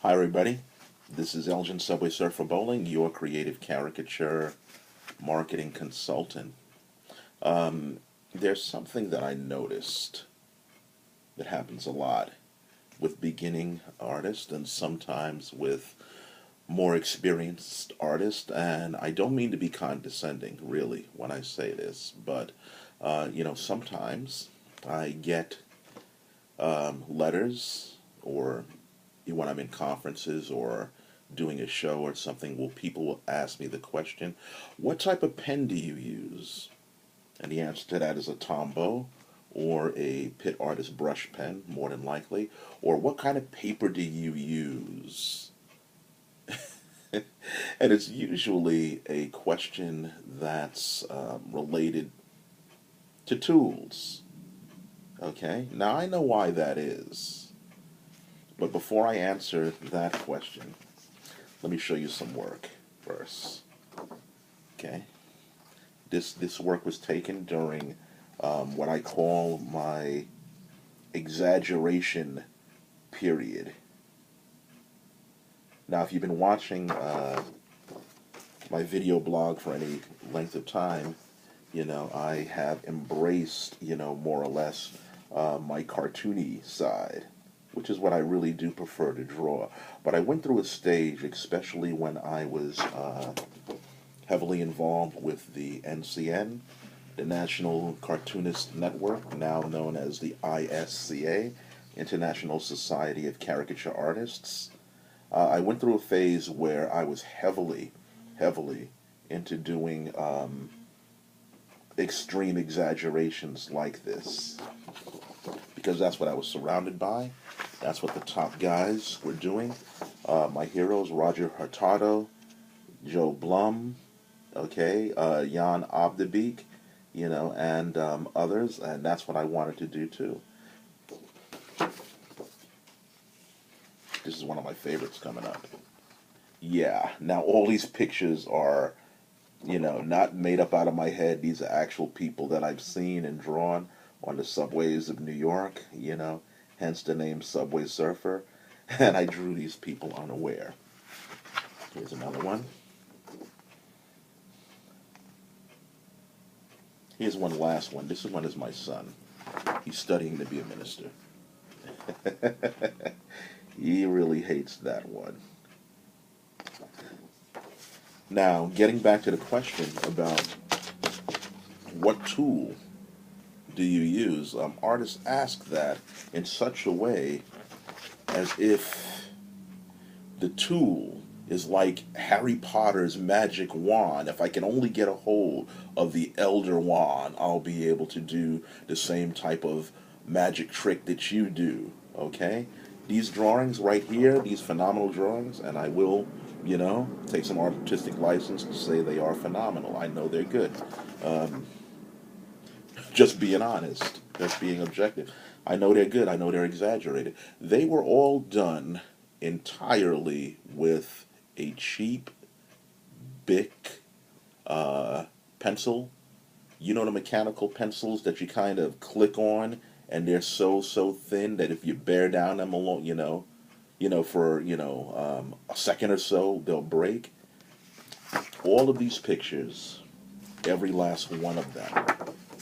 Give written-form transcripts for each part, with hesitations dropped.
Hi, everybody. This is Elgin Subway Surfer Bowling, your creative caricature marketing consultant. There's something that I noticed that happens a lot with beginning artists and sometimes with more experienced artists. And I don't mean to be condescending, really, when I say this, but sometimes I get letters or when I'm in conferences or doing a show or something, people will ask me the question, what type of pen do you use? And the answer to that is a Tombow or a Pit Artist brush pen, more than likely. Or what kind of paper do you use? And it's usually a question that's related to tools. Okay? Now I know why that is. But before I answer that question, let me show you some work first. Okay? This work was taken during what I call my exaggeration period. Now, if you've been watching my video blog for any length of time, I have embraced, more or less my cartoony side, which is what I really do prefer to draw. But I went through a stage, especially when I was heavily involved with the NCN, the National Cartoonist Network, now known as the ISCA, International Society of Caricature Artists. I went through a phase where I was heavily into doing extreme exaggerations like this, because that's what I was surrounded by. That's what the top guys were doing. My heroes, Roger Hurtado, Joe Blum, okay, Jan Obdebeek, and others, and that's what I wanted to do too. This is one of my favorites coming up. Yeah, now all these pictures are, not made up out of my head. These are actual people that I've seen and drawn on the subways of New York, hence the name Subway Surfer. And I drew these people unaware. Here's another one. Here's one last one. This one is my son. He's studying to be a minister. He really hates that one. Now, getting back to the question about what tool do you use, artists ask that in such a way as if the tool is like Harry Potter's magic wand. If I can only get a hold of the Elder Wand, I'll be able to do the same type of magic trick that you do, okay? These drawings right here, these phenomenal drawings, and I will, take some artistic license to say they are phenomenal. I know they're good. Just being honest, just being objective. I know they're good. I know they're exaggerated. They were all done entirely with a cheap Bic pencil. You know the mechanical pencils that you kind of click on, and they're so thin that if you bear down them along, for a second or so, they'll break. All of these pictures, every last one of them,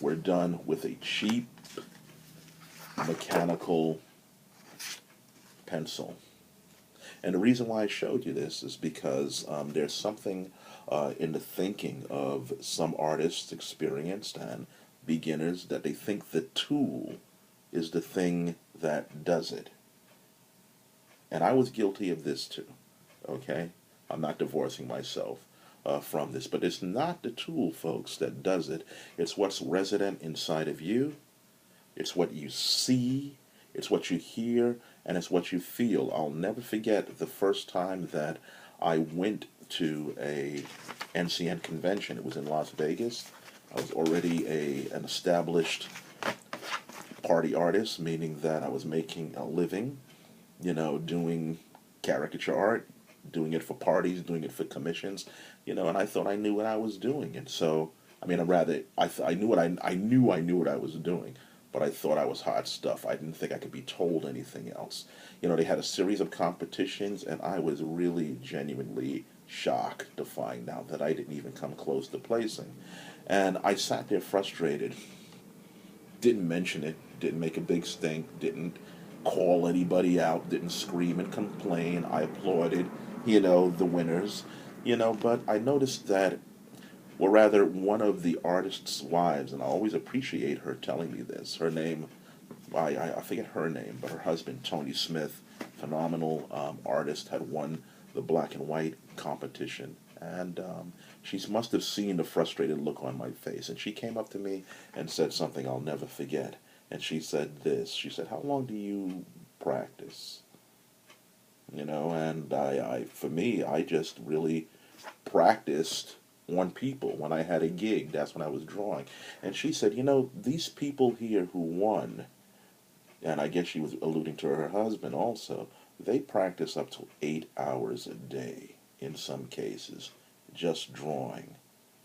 were done with a cheap mechanical pencil. And the reason why I showed you this is because there's something in the thinking of some artists, experienced and beginners, that they think the tool is the thing that does it. And I was guilty of this too, okay? I'm not divorcing myself from this, but it's not the tool, folks, that does it. It's what's resident inside of you. It's what you see. It's what you hear, and it's what you feel. I'll never forget the first time that I went to a NCN convention. It was in Las Vegas. I was already an established party artist, meaning that I was making a living, doing caricature art, doing it for parties, doing it for commissions, and I thought I knew what I was doing. And so, I mean, I knew what I knew what I was doing. but I thought I was hot stuff. I didn't think I could be told anything else. You know, they had a series of competitions, and I was really genuinely shocked to find out that I didn't even come close to placing. And I sat there frustrated, didn't mention it, didn't make a big stink, didn't call anybody out, didn't scream and complain. I applauded, the winners, but I noticed that, or rather, one of the artist's wives, and I always appreciate her telling me this. Her name, I forget her name, but her husband, Tony Smith, phenomenal artist, had won the black and white competition. And she must have seen the frustrated look on my face. And she came up to me and said something I'll never forget. And she said this. She said, "How long do you practice?" And for me, I just really practiced on people when I had a gig. That's when I was drawing. And she said, these people here who won, and I guess she was alluding to her husband also, they practice up to 8 hours a day in some cases, just drawing,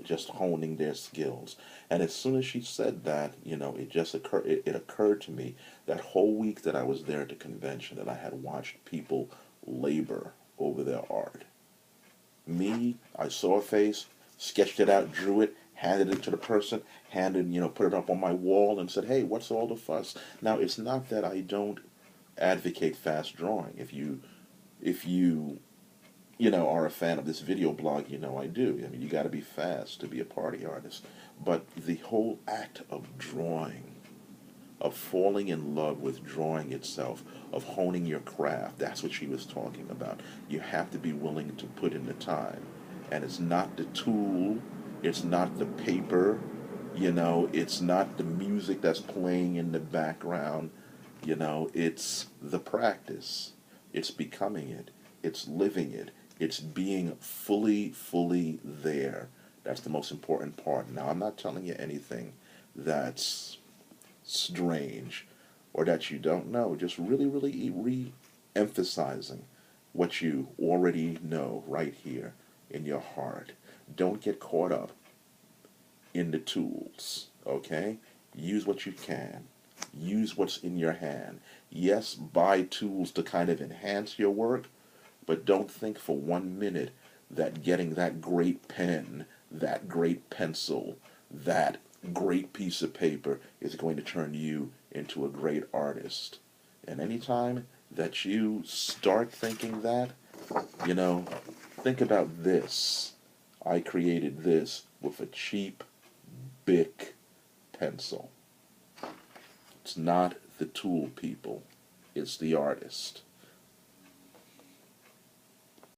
just honing their skills. And as soon as she said that, it occurred to me that whole week that I was there at the convention that I had watched people labor over their art. Me, I saw a face, sketched it out, drew it, handed it to the person, put it up on my wall and said, "Hey, what's all the fuss?" Now, it's not that I don't advocate fast drawing. If you are a fan of this video blog, I do. I mean, you got to be fast to be a party artist. But the whole act of drawing, of falling in love with drawing itself, of honing your craft, that's what she was talking about. You have to be willing to put in the time. And it's not the tool, it's not the paper, it's not the music that's playing in the background, it's the practice. It's becoming it. It's living it. It's being fully there. That's the most important part. Now, I'm not telling you anything that's strange or that you don't know. Just really re-emphasizing what you already know right here in your heart. Don't get caught up in the tools, okay? Use what you can. Use what's in your hand. Yes, buy tools to kind of enhance your work, but don't think for 1 minute that getting that great pen, that great pencil, that great piece of paper is going to turn you into a great artist. And anytime that you start thinking that, think about this. I created this with a cheap Bic pencil. It's not the tool, people. It's the artist.